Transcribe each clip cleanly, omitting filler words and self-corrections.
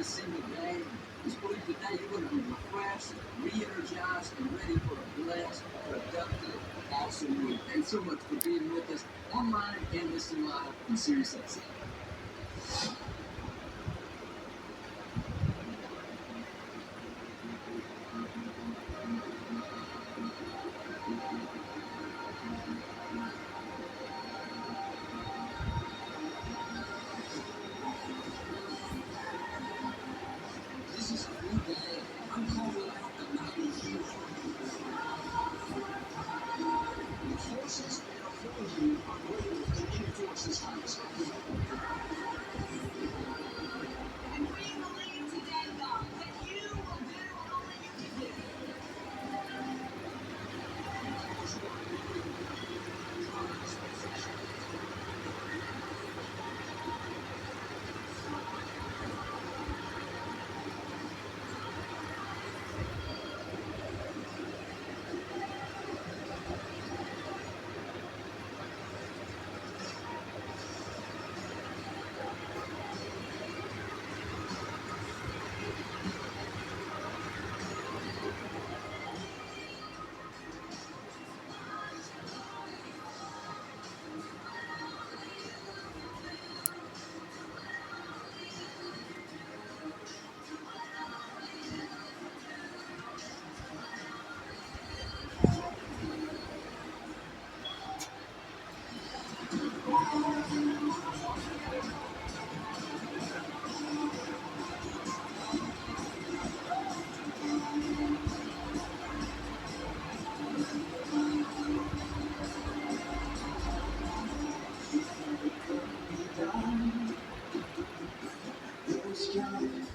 single day. Just believe today you're going to be refreshed, re-energized, and ready for a blessed, productive, awesome week. Thanks so much for being with us online and listening live on Sirius XM. This is a new day. I'm calling out the mighty hero. The forces that are for you are greater than any forces against you. And we believe today, God, that you will do what only you can do.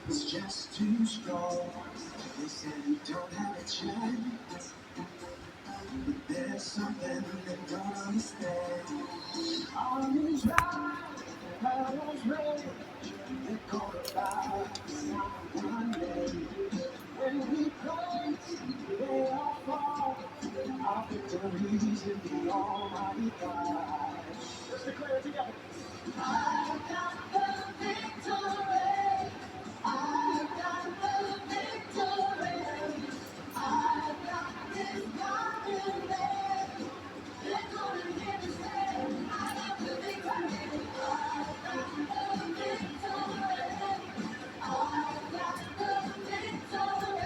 It's just too strong. They said you don't have a chance. But there's something they don't understand. I was right, I was ready. They're gonna buy one day. When we praise, they all fall. Our victories in the Almighty God. Let's declare it together. I've got the victory. I've got the victory. I've got this God in me. They're gonna hear me say, I got the victory. I've got the victory. I've got the victory.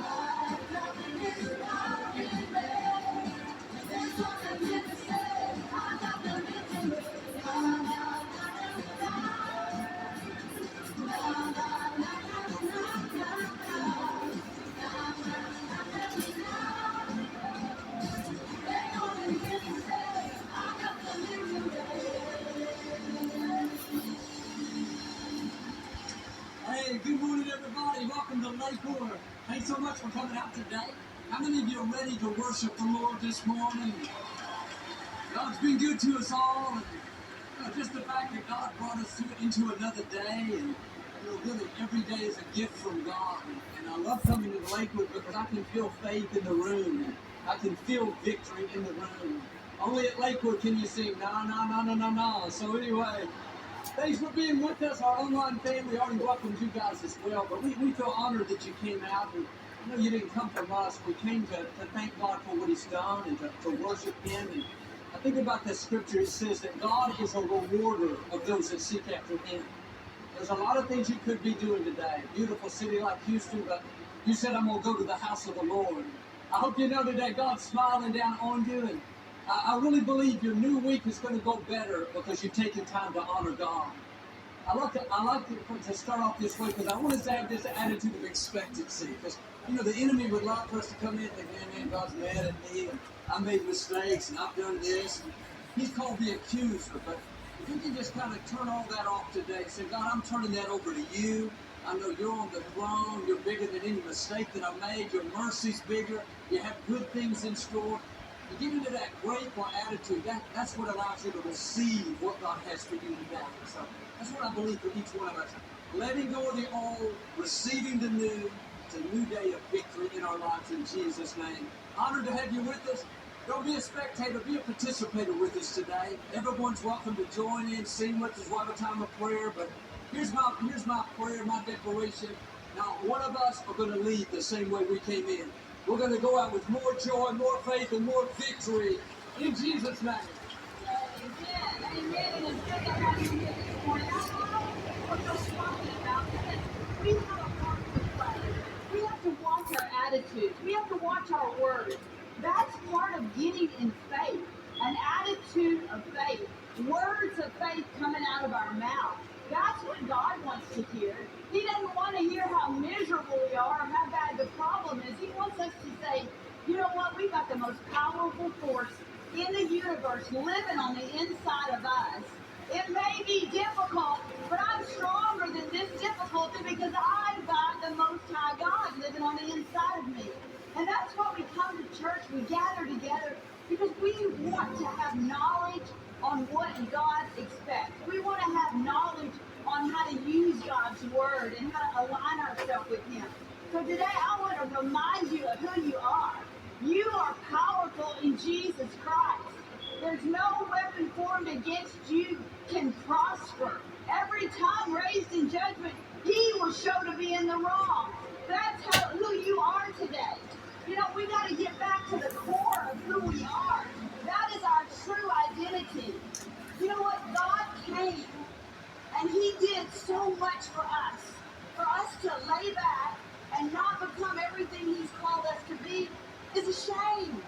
I've got this God in me. They're gonna hear me say, I got the victory. Hey, good morning, everybody. Welcome to Lakewood. Thanks so much for coming out today. How many of you are ready to worship the Lord this morning? God's been good to us all. And, just the fact that God brought us into another day, and really every day is a gift from God. And I love coming to Lakewood because I can feel faith in the room. And I can feel victory in the room. Only at Lakewood can you sing, no, no, no, no, no, no. So anyway, thanks for being with us, our online family. Already welcomed you guys as well, but we feel honored that you came out. And I know you didn't come from us. We came to thank God for what He's done and to worship Him. And I think about that scripture. It says that God is a rewarder of those that seek after Him. There's a lot of things you could be doing today. A beautiful city like Houston, but you said, I'm going to go to the house of the Lord. I hope you know today God's smiling down on you, and I really believe your new week is going to go better because you've taken time to honor God. I like to start off this way because I want us to have this attitude of expectancy. Because, the enemy would love for us to come in and think, man, God's mad at me, and I made mistakes, and I've done this. And He's called the accuser. But if you can just kind of turn all that off today, say, God, I'm turning that over to you. I know you're on the throne. You're bigger than any mistake that I made. Your mercy's bigger. You have good things in store. You get into that grateful attitude. That's what allows you to receive what God has for you today. So that's what I believe for each one of us. Letting go of the old, receiving the new. It's a new day of victory in our lives in Jesus' name. Honored to have you with us. Don't be a spectator, be a participator with us today. Everyone's welcome to join in, sing with us, we'll have a time of prayer, but Here's my prayer, my declaration. Now, one of us are going to leave the same way we came in. We're going to go out with more joy, more faith, and more victory. In Jesus' name. Amen. Amen. And it's good to have you here this morning. I love what you're talking about because we have a heart to pray. We have to watch our attitudes. We have to watch our words. That's part of getting in faith. An attitude of faith. Words of faith coming out of our mouth. That's what God wants to hear. He doesn't want to hear how miserable we are or how bad the problem is. He wants us to say, you know what? We've got the most powerful force in the universe living on the inside of us. It may be difficult, but I'm stronger than this difficulty because I've got the Most High God living on the inside of me. And that's why we come to church. We gather together because we want to have knowledge on what God expects. We want to have knowledge on how to use God's word and how to align ourselves with Him. So today I want to remind you of who you are. You are powerful in Jesus Christ. There's no weapon formed against you can prosper. Every tongue raised in judgment, He will show to be in the wrong. That's who you are today. You know, we got to get back to the core of who we are. That is our true identity. You know what? God came and He did so much for us. For us to lay back and not become everything He's called us to be is a shame.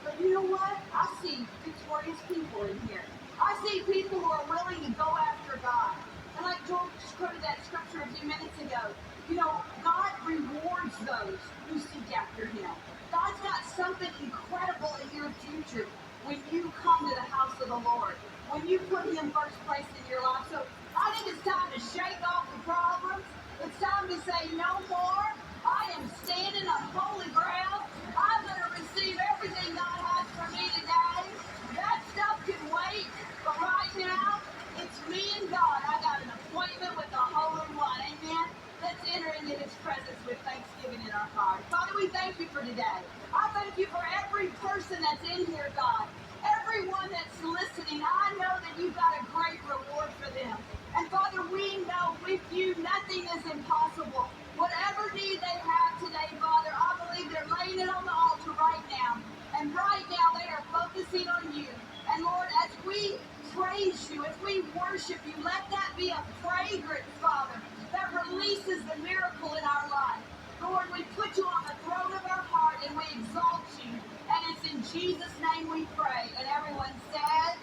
But you know what? I see victorious people in here. I see people who are willing to go after God. And like George quoted that scripture a few minutes ago, you know, God rewards those who seek after Him. God's got something incredible in your future when you come to the house of the Lord, when you put Him first place in your life. So I think it's time to shake off the problems. It's time to say no more. I am standing on holy ground. I'm going to receive everything God has for me today. That stuff can wait. But right now, it's me and God. I got an appointment with the Holy One. Amen. Let's enter into His presence with thanksgiving in our heart. Father, we thank You for today. I thank You for every person that's in here, God. Everyone that's listening, I know that You've got a great reward for them. And Father, we know with You nothing is impossible. Whatever need they have today, Father, I believe they're laying it on the altar right now. And right now they are focusing on You. And Lord, as we praise You, as we worship You, let that be a fragrance, Father, that releases the miracle in our life. Lord, we put You on the throne of our heart and we exalt You. And it's in Jesus' name we pray. And everyone said,